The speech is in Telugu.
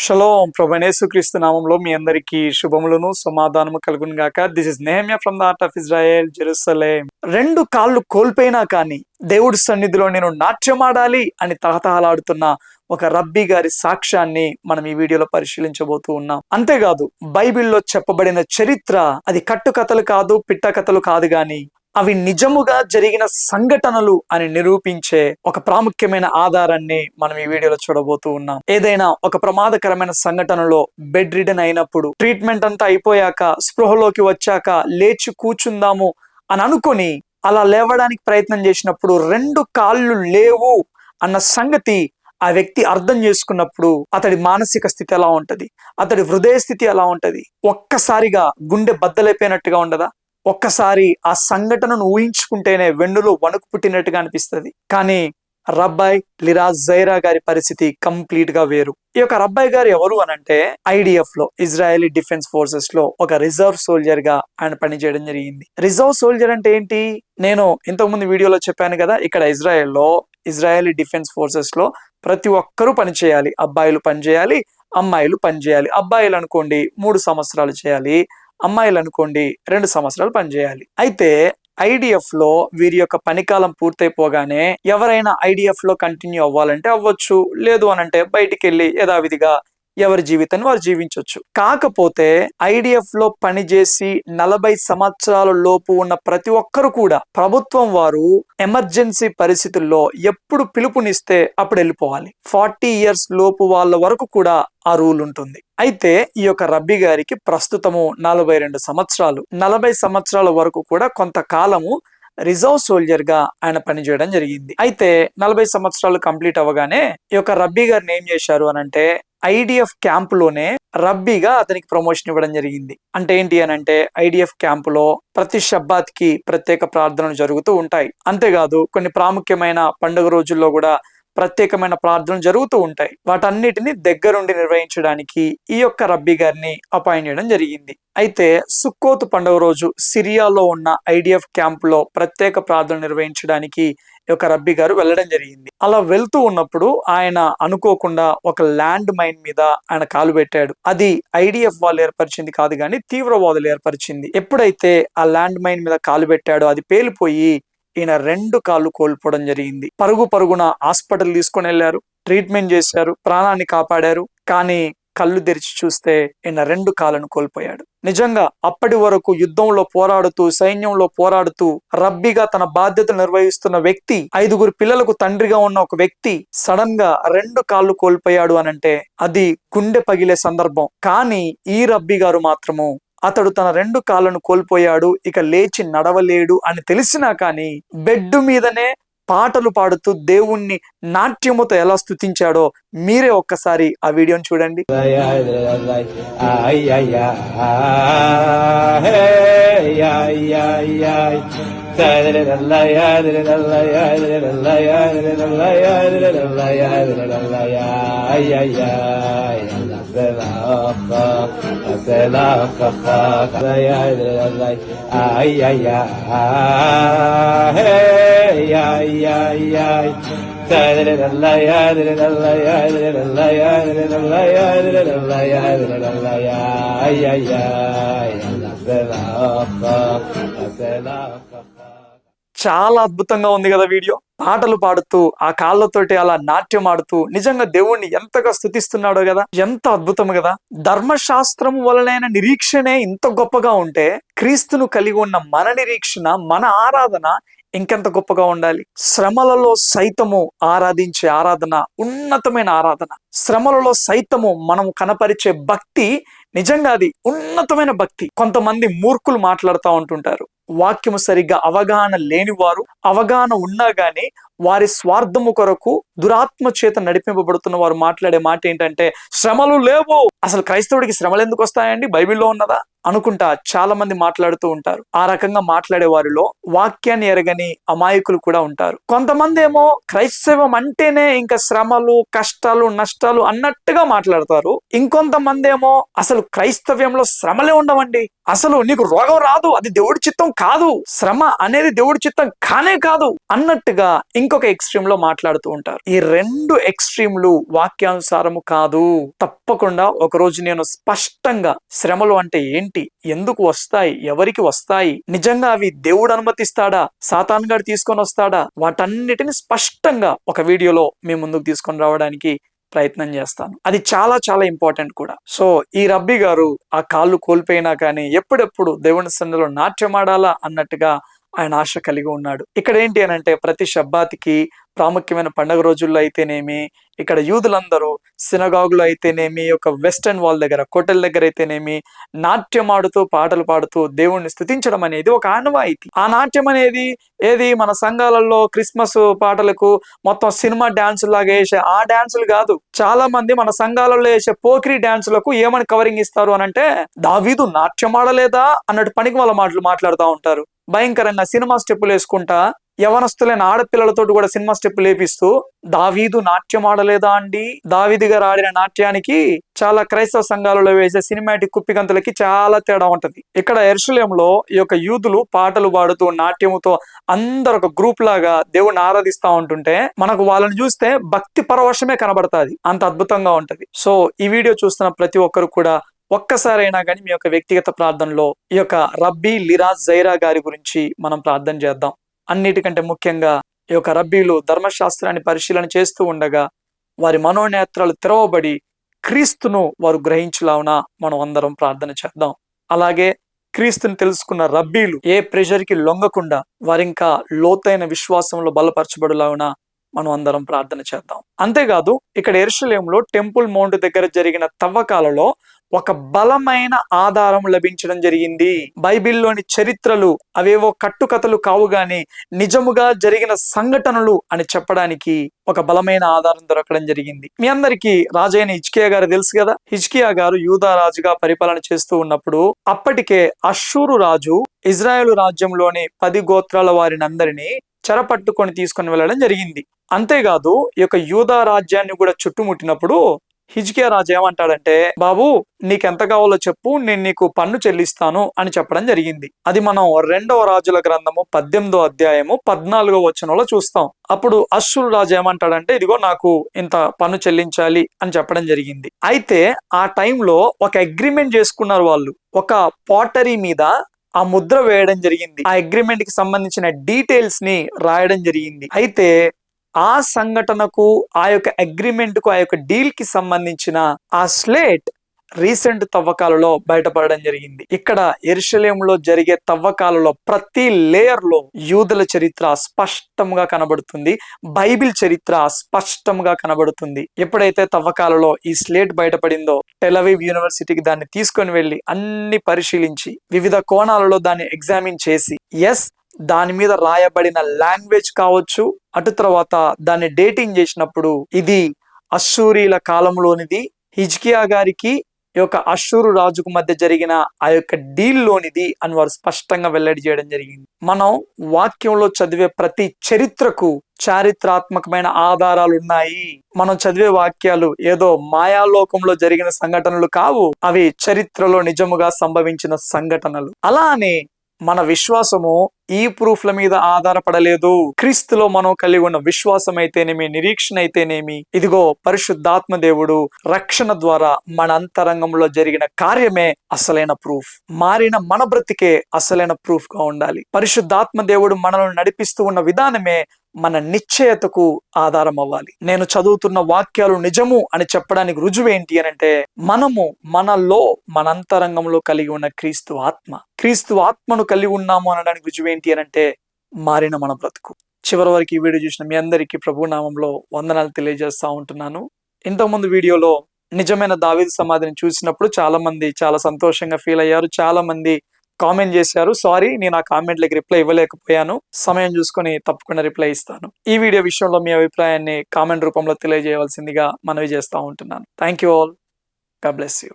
షలోం ప్రభువైన యేసుక్రీస్తు నామంలో మీ అందరికీ శుభములను సమాధానము కలుగును గాక. This is Nehemiah from the art of Israel, Jerusalem. రెండు కాళ్ళు కోల్పోయినా కానీ దేవుడి సన్నిధిలో నేను నాట్యమాడాలి అని తహతహలాడుతున్న ఒక రబ్బీ గారి సాక్ష్యాన్ని మనం ఈ వీడియోలో పరిశీలించబోతూ ఉన్నాం. అంతేకాదు, బైబిల్లో చెప్పబడిన చరిత్ర అది కట్టుకథలు కాదు, పిట్టకథలు కాదు, గాని అవి నిజముగా జరిగిన సంఘటనలు అని నిరూపించే ఒక ప్రాముఖ్యమైన ఆధారాన్ని మనం ఈ వీడియోలో చూడబోతూ ఉన్నాం. ఏదైనా ఒక ప్రమాదకరమైన సంఘటనలో బెడ్ రిడన్ అయినప్పుడు, ట్రీట్మెంట్ అంతా అయిపోయాక, స్పృహలోకి వచ్చాక లేచి కూర్చుందాము అని అనుకొని అలా లేవడానికి ప్రయత్నం చేసినప్పుడు రెండు కాళ్ళు లేవు అన్న సంగతి ఆ వ్యక్తి అర్థం చేసుకున్నప్పుడు అతడి మానసిక స్థితి ఎలా ఉంటది, అతడి హృదయ స్థితి ఎలా ఉంటది, ఒక్కసారిగా గుండె బద్దలైపోయినట్టుగా ఉండదా? ఒక్కసారి ఆ సంఘటనను ఊహించుకుంటేనే వెన్నులో వణుకు పుట్టినట్టుగా అనిపిస్తుంది. కానీ రబ్బాయ్ లిరాజ్ జైరా గారి పరిస్థితి కంప్లీట్ గా వేరు. ఈ యొక్క రబ్బాయ్ గారు ఎవరు అనంటే, IDF లో, ఇజ్రాయలీ డిఫెన్స్ ఫోర్సెస్ లో ఒక రిజర్వ్ సోల్జర్ గా ఆయన పనిచేయడం జరిగింది. రిజర్వ్ సోల్జర్ అంటే ఏంటి? నేను ఇంతకు ముందు వీడియోలో చెప్పాను కదా, ఇక్కడ ఇజ్రాయెల్లో ఇజ్రాయలీ డిఫెన్స్ ఫోర్సెస్ లో ప్రతి ఒక్కరూ పనిచేయాలి. అబ్బాయిలు పనిచేయాలి, అమ్మాయిలు పనిచేయాలి. అబ్బాయిలు అనుకోండి 3 సంవత్సరాలు చేయాలి, అమ్మాయిలు అనుకోండి 2 సంవత్సరాలు పనిచేయాలి. అయితే IDF లో వీరి యొక్క పనికాలం పూర్తయిపోగానే ఎవరైనా IDF లో కంటిన్యూ అవ్వాలంటే అవ్వచ్చు, లేదు అనంటే బయటికి వెళ్ళి యథావిధిగా ఎవరి జీవితాన్ని వారు జీవించవచ్చు. కాకపోతే IDF లో పనిచేసి 40 సంవత్సరాల లోపు ఉన్న ప్రతి ఒక్కరు కూడా ప్రభుత్వం వారు ఎమర్జెన్సీ పరిస్థితుల్లో ఎప్పుడు పిలుపునిస్తే అప్పుడు వెళ్ళిపోవాలి. 40 ఇయర్స్ లోపు వాళ్ళ వరకు కూడా ఆ రూల్ ఉంటుంది. అయితే ఈ యొక్క రబ్బీ గారికి ప్రస్తుతము 42 సంవత్సరాలు. 40 సంవత్సరాల వరకు కూడా కొంతకాలము రిజర్వ్ సోల్జర్ గా ఆయన పనిచేయడం జరిగింది. అయితే 40 సంవత్సరాలు కంప్లీట్ అవ్వగానే ఈ యొక్క రబ్బీ గారిని ఏం చేశారు అనంటే, IDF క్యాంపులోనే రబ్బీగా అతనికి ప్రమోషన్ ఇవ్వడం జరిగింది. అంటే ఏంటి అనంటే, IDF క్యాంపులో ప్రతి షబ్బాత్ కి ప్రత్యేక ప్రార్థనలు జరుగుతూ ఉంటాయి. అంతేకాదు కొన్ని ప్రాముఖ్యమైన పండుగ రోజుల్లో కూడా ప్రత్యేకమైన ప్రార్థనలు జరుగుతూ ఉంటాయి. వాటన్నిటిని దగ్గరుండి నిర్వహించడానికి ఈ యొక్క రబ్బీ గారిని అపాయింట్ చేయడం జరిగింది. అయితే సుక్కోతు పండుగ రోజు సిరియాలో ఉన్న IDF క్యాంప్ లో ప్రత్యేక ప్రార్థన నిర్వహించడానికి ఈ యొక్క రబ్బీ గారు వెళ్ళడం జరిగింది. అలా వెళ్తూ ఉన్నప్పుడు ఆయన అనుకోకుండా ఒక ల్యాండ్ మైన్ మీద ఆయన కాలు పెట్టాడు. అది IDF వాళ్ళు ఏర్పరిచింది కాదు, కానీ తీవ్రవాదులు ఏర్పరిచింది. ఎప్పుడైతే ఆ ల్యాండ్ మైన్ మీద కాలు పెట్టాడో అది పేలిపోయి ఈయన 2 కాళ్ళు కోల్పోవడం జరిగింది. పరుగున హాస్పిటల్ తీసుకొని వెళ్ళారు, ట్రీట్మెంట్ చేశారు, ప్రాణాన్ని కాపాడారు. కానీ కళ్ళు తెరిచి చూస్తే ఈయన 2 కాళ్ళను కోల్పోయాడు. నిజంగా అప్పటి వరకు యుద్ధంలో పోరాడుతూ, సైన్యంలో పోరాడుతూ రబ్బీగా తన బాధ్యతలు నిర్వహిస్తున్న వ్యక్తి, 5 పిల్లలకు తండ్రిగా ఉన్న ఒక వ్యక్తి సడన్ గా 2 కాళ్ళు కోల్పోయాడు అనంటే అది గుండె పగిలే సందర్భం. కానీ ఈ రబ్బీ గారు మాత్రము అతడు తన 2 కాళ్ళను కోల్పోయాడు, ఇక లేచి నడవలేడు అని తెలిసినా కానీ బెడ్ మీదనే పాటలు పాడుతూ దేవుణ్ణి నాట్యముతో ఎలా స్తుతించాడో మీరే ఒక్కసారి ఆ వీడియోని చూడండి. చాలా అద్భుతంగా ఉంది కదా వీడియో. పాటలు పాడుతూ ఆ కాళ్ళతోటి అలా నాట్యం ఆడుతూ నిజంగా దేవుణ్ణి ఎంతగా స్తుతిస్తున్నాడో కదా, ఎంత అద్భుతం కదా. ధర్మశాస్త్రం వలనైన నిరీక్షణే ఇంత గొప్పగా ఉంటే క్రీస్తును కలిగి ఉన్న మన నిరీక్షణ, మన ఆరాధన ఇంకెంత గొప్పగా ఉండాలి. శ్రమలలో సైతము ఆరాధించే ఆరాధన ఉన్నతమైన ఆరాధన. శ్రమలలో సైతము మనం కనపరిచే భక్తి నిజంగా అది ఉన్నతమైన భక్తి. కొంతమంది మూర్ఖులు మాట్లాడుతూ ఉంటుంటారు, వాక్యము సరిగ్గా అవగాహన లేని వారు, అవగాహన ఉన్నా గానీ వారి స్వార్థము కొరకు దురాత్మ చేత నడిపింపబడుతున్న వారు మాట్లాడే మాట ఏంటంటే, శ్రమలు లేవు. అసలు క్రైస్తవుడికి శ్రమలు ఎందుకు వస్తాయండి, బైబిల్లో ఉన్నదా అనుకుంటా చాలా మంది మాట్లాడుతూ ఉంటారు. ఆ రకంగా మాట్లాడే వారిలో వాక్యాన్ని ఎరగని అమాయకులు కూడా ఉంటారు. కొంతమంది ఏమో క్రైస్తవం అంటేనే ఇంకా శ్రమలు, కష్టాలు, నష్టాలు అన్నట్టుగా మాట్లాడతారు. ఇంకొంతమంది ఏమో అసలు క్రైస్తవ్యంలో శ్రమలే ఉండవండి, అసలు నీకు రోగం రాదు, అది దేవుడి చిత్తం కాదు, శ్రమ అనేది దేవుడి చిత్తం కానే కాదు అన్నట్టుగా ఇంకొక ఎక్స్ట్రీమ్ లో మాట్లాడుతూ ఉంటారు. ఈ రెండు ఎక్స్ట్రీమ్లు వాక్యానుసారము కాదు. తప్పకుండా ఒకరోజు నేను స్పష్టంగా శ్రమలు అంటే ఏంటి, ఎందుకు వస్తాయి, ఎవరికి వస్తాయి, నిజంగా అవి దేవుడు అనుమతిస్తాడా, సాతాన్ గాడు తీసుకొని వస్తాడా, వాటన్నిటిని స్పష్టంగా ఒక వీడియోలో మీ ముందుకు తీసుకొని రావడానికి ప్రయత్నం చేస్తాను. అది చాలా చాలా ఇంపార్టెంట్ కూడా. సో ఈ రబ్బీ గారు ఆ కాళ్ళు కోల్పోయినా కానీ ఎప్పుడెప్పుడు దేవుని సన్నిధిలో నాట్యమాడాలా అన్నట్టుగా ఆయన ఆశ కలిగి ఉన్నాడు. ఇక్కడ ఏంటి అని అంటే ప్రతి షబ్బాతికి ప్రాముఖ్యమైన పండుగ రోజుల్లో అయితేనేమి, ఇక్కడ యూదులందరూ సినగాగులు అయితేనేమి, ఒక వెస్టర్న్ వాల్ దగ్గర కోటల దగ్గర అయితేనేమి నాట్యం ఆడుతూ పాటలు పాడుతూ దేవుణ్ణి స్తుతించడం అనేది ఒక ఆనవాయితీ. ఆ నాట్యం అనేది ఏది మన సంఘాలలో క్రిస్మస్ పాటలకు మొత్తం సినిమా డాన్సు లాగా వేసే ఆ డాన్సులు కాదు. చాలా మంది మన సంఘాలలో వేసే పోకిరి డాన్సులకు ఏమని కవరింగ్ ఇస్తారు అని అంటే దావీదు నాట్యం ఆడలేదా అన్నట్టు పనికి వాళ్ళ మాటలు మాట్లాడుతూ ఉంటారు. భయంకరంగా సినిమా స్టెప్పులు వేసుకుంటా యవనస్తులైన ఆడపిల్లలతో కూడా సినిమా స్టెప్పులు లేపిస్తూ దావీదు నాట్యం ఆడలేదా అండి, దావీదు గారు ఆడిన నాట్యానికి చాలా క్రైస్తవ సంఘాలలో వేసే సినిమాటిక్ కుప్పిగంతులకి చాలా తేడా ఉంటది. ఇక్కడ యెరూషలేములో ఈ యొక్క యూదులు పాటలు పాడుతూ నాట్యముతో అందరు ఒక గ్రూప్ లాగా దేవుణ్ణి ఆరాధిస్తా ఉంటుంటే మనకు వాళ్ళని చూస్తే భక్తి పరవశమే కనబడతాది, అంత అద్భుతంగా ఉంటది. సో ఈ వీడియో చూస్తున్న ప్రతి ఒక్కరు కూడా ఒక్కసారైనా కానీ మీ యొక్క వ్యక్తిగత ప్రార్థనలో ఈ యొక్క రబ్బీ లిరాజ్ జైరా గారి గురించి మనం ప్రార్థన చేద్దాం. అన్నిటికంటే ముఖ్యంగా ఈ యొక్క రబ్బీలు ధర్మశాస్త్రాన్ని పరిశీలన చేస్తూ ఉండగా వారి మనోనేత్రాలు తెరవబడి క్రీస్తును వారు గ్రహించులావున మనం అందరం ప్రార్థన చేద్దాం. అలాగే క్రీస్తుని తెలుసుకున్న రబ్బీలు ఏ ప్రెషర్కి లొంగకుండా వారింకా లోతైన విశ్వాసంలో బలపరచబడులావున మనం అందరం ప్రార్థన చేద్దాం. అంతేకాదు ఇక్కడ యెరూషలేములో టెంపుల్ మౌంట్ దగ్గర జరిగిన తవ్వకాలలో ఒక బలమైన ఆధారం లభించడం జరిగింది. బైబిల్లోని చరిత్రలు అవేవో కట్టుకథలు కావు గాని నిజముగా జరిగిన సంఘటనలు అని చెప్పడానికి ఒక బలమైన ఆధారం దొరకడం జరిగింది. మీ అందరికీ రాజైన హిజ్కియా గారు తెలుసు కదా. హిజ్కియా గారు యూదా రాజుగా పరిపాలన చేస్తూ ఉన్నప్పుడు అప్పటికే అష్షూరు రాజు ఇజ్రాయేలు రాజ్యంలోని 10 గోత్రాల వారిని అందరినీ చెరపట్టుకొని తీసుకొని వెళ్ళడం జరిగింది. అంతేకాదు ఈ యొక్క యూదా రాజ్యాన్ని కూడా చుట్టుముట్టినప్పుడు హిజ్కియా రాజు ఏమంటాడంటే, బాబు నీకెంత కావాలో చెప్పు, నేను నీకు పన్ను చెల్లిస్తాను అని చెప్పడం జరిగింది. అది మనం 2వ రాజుల గ్రంథము 18వ అధ్యాయము 14వ వచనంలో చూస్తాం. అప్పుడు అష్షూరు రాజు ఏమంటాడంటే, ఇదిగో నాకు ఇంత పన్ను చెల్లించాలి అని చెప్పడం జరిగింది. అయితే ఆ టైంలో ఒక అగ్రిమెంట్ చేసుకున్నారు వాళ్ళు. ఒక పాటరీ మీద ఆ ముద్ర వేయడం జరిగింది. ఆ అగ్రిమెంట్ కి సంబంధించిన డీటెయిల్స్ ని రాయడం జరిగింది. అయితే ఆ సంఘటనకు, ఆ యొక్క అగ్రిమెంట్ కు, ఆ యొక్క డీల్ కి సంబంధించిన ఆ స్లేట్ రీసెంట్ తవ్వకాలలో బయటపడడం జరిగింది. ఇక్కడ యెరూషలేములో జరిగే తవ్వకాలలో ప్రతి లేయర్ లో యూదుల చరిత్ర స్పష్టంగా కనబడుతుంది, బైబిల్ చరిత్ర స్పష్టంగా కనబడుతుంది. ఎప్పుడైతే తవ్వకాలలో ఈ స్లేట్ బయటపడిందో టెల్ అవీవ్ యూనివర్సిటీకి దాన్ని తీసుకొని వెళ్ళి అన్ని పరిశీలించి వివిధ కోణాలలో దాన్ని ఎగ్జామిన్ చేసి దాని మీద రాయబడిన లాంగ్వేజ్ కావచ్చు, అటు తర్వాత దాన్ని డేటింగ్ చేసినప్పుడు ఇది అష్షూరీల కాలంలోనిది, హిజ్కియా గారికి ఈ యొక్క అష్షూరు రాజుకు మధ్య జరిగిన ఆ యొక్క డీల్ లోనిది అని వారు స్పష్టంగా వెల్లడి చేయడం జరిగింది. మనం వాక్యంలో చదివే ప్రతి చరిత్రకు చారిత్రాత్మకమైన ఆధారాలు ఉన్నాయి. మనం చదివే వాక్యాలు ఏదో మాయాలోకంలో జరిగిన సంఘటనలు కావు, అవి చరిత్రలో నిజముగా సంభవించిన సంఘటనలు. అలానే మన విశ్వాసము ఈ ప్రూఫ్ల మీద ఆధారపడలేదు. క్రీస్తులో మనం కలిగి ఉన్న విశ్వాసం అయితేనేమి, నిరీక్షణ అయితేనేమి, ఇదిగో పరిశుద్ధాత్మ దేవుడు రక్షణ ద్వారా మన అంతరంగంలో జరిగిన కార్యమే అసలైన ప్రూఫ్. మారిన మన బ్రతికే అసలైన ప్రూఫ్ గా ఉండాలి. పరిశుద్ధాత్మ దేవుడు మనల్ని నడిపిస్తూ ఉన్న విధానమే మన నిశ్చయతకు ఆధారం అవ్వాలి. నేను చదువుతున్న వాక్యాలు నిజము అని చెప్పడానికి రుజువు ఏంటి అని అంటే మనలో మన అంతరంగంలో కలిగి ఉన్న క్రీస్తు ఆత్మను కలిగి ఉన్నాము అనడానికి రుజువు ఏంటి అని అంటే మారిన మన బ్రతుకు. చివరి వరకు ఈ వీడియో చూసిన మీ అందరికీ ప్రభు నామంలో వందనాలు తెలియజేస్తా ఉంటున్నాను. ఇంతకుముందు వీడియోలో నిజమైన దావీదు సమాధిని చూసినప్పుడు చాలా మంది చాలా సంతోషంగా ఫీల్ అయ్యారు. చాలా మంది కామెంట్ చేశారు. సారీ, నేను ఆ కామెంట్లకి రిప్లై ఇవ్వలేకపోయాను. సమయం చూసుకొని తప్పకుండా రిప్లై ఇస్తాను. ఈ వీడియో విషయంలో మీ అభిప్రాయాన్ని కామెంట్ రూపంలో తెలియజేయవలసిందిగా మనవి చేస్తా ఉంటున్నాను. Thank you all. God bless you.